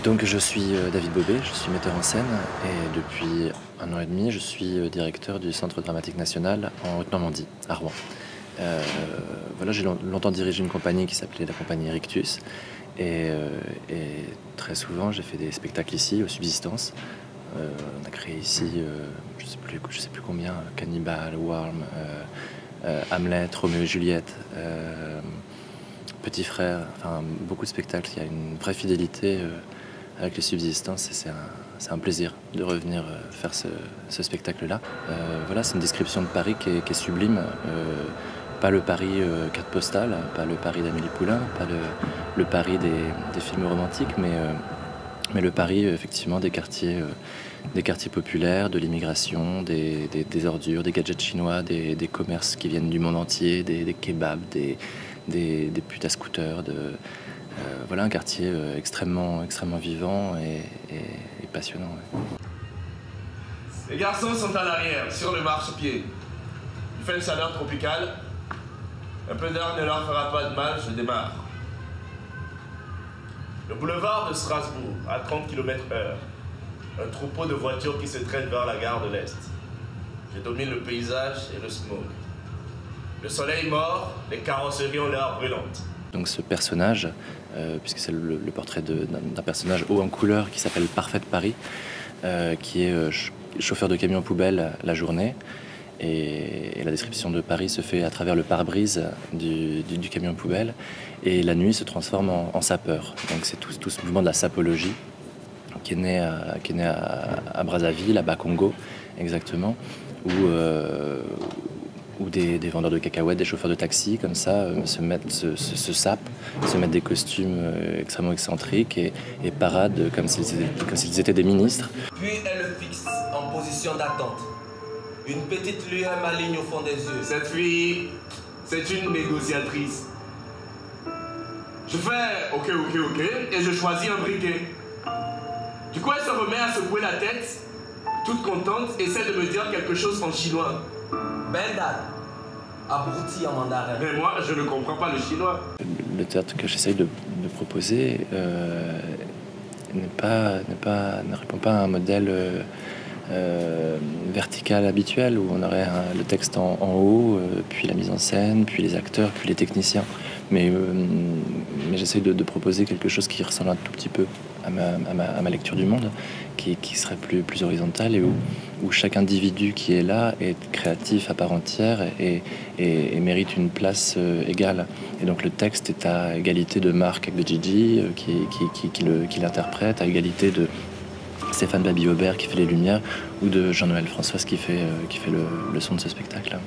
Donc je suis David Bobet, je suis metteur en scène et depuis 1 an et demi je suis directeur du Centre dramatique national en Haute-Normandie, à Rouen. Voilà, j'ai longtemps dirigé une compagnie qui s'appelait la compagnie Rictus et très souvent j'ai fait des spectacles ici, aux Subsistances. On a créé ici, je sais plus combien, Cannibal, Worm, Hamlet, Roméo et Juliette, Petit Frère, enfin beaucoup de spectacles. Il y a une vraie fidélité avec les Subsistances et c'est un plaisir de revenir faire ce spectacle-là. Voilà, c'est une description de Paris qui est sublime. Pas le Paris carte postale, pas le Paris d'Amélie Poulain, pas le Paris des films romantiques, mais le Paris effectivement des quartiers populaires, de l'immigration, des ordures, des gadgets chinois, des commerces qui viennent du monde entier, des kebabs, des putes à scooter, voilà un quartier extrêmement vivant et passionnant. Ouais. Les garçons sont à l'arrière, sur le marchepied. Il fait une chaleur tropicale. Un peu d'air ne leur fera pas de mal, je démarre. Le boulevard de Strasbourg, à 30 km/h. Un troupeau de voitures qui se traînent vers la gare de l'Est. Je domine le paysage et le smog. Le soleil mord, les carrosseries ont l'air brûlantes. Donc ce personnage, puisque c'est le portrait d'un personnage haut en couleur qui s'appelle Parfait Paris, qui est chauffeur de camion poubelle la journée. Et la description de Paris se fait à travers le pare-brise du camion poubelle. Et la nuit se transforme en sapeur. Donc c'est tout ce mouvement de la sapologie qui est né à Brazzaville, à Bas-Congo exactement, où des vendeurs de cacahuètes, des chauffeurs de taxi, comme ça, se sapent, se mettent des costumes extrêmement excentriques et paradent comme s'ils étaient des ministres. Puis elle le fixe en position d'attente. Une petite lueur maligne au fond des yeux. Cette fille, c'est une négociatrice. Je fais ok, et je choisis un briquet. Du coup, elle se remet à secouer la tête, toute contente, essaie de me dire quelque chose en chinois. Bendad, abruti en mandarin. Mais moi, je ne comprends pas le chinois. Le théâtre que j'essaye de proposer ne répond pas à un modèle vertical habituel où on aurait le texte en haut, puis la mise en scène, puis les acteurs, puis les techniciens. Mais j'essaye de proposer quelque chose qui ressemble un tout petit peu à ma lecture du monde, qui serait plus horizontale et où chaque individu qui est là est créatif à part entière et mérite une place égale. Et donc le texte est à égalité de Marc avec de Gigi qui l'interprète, à égalité de Stéphane Baby-Aubert qui fait les lumières ou de Jean-Noël Françoise qui fait le son de ce spectacle.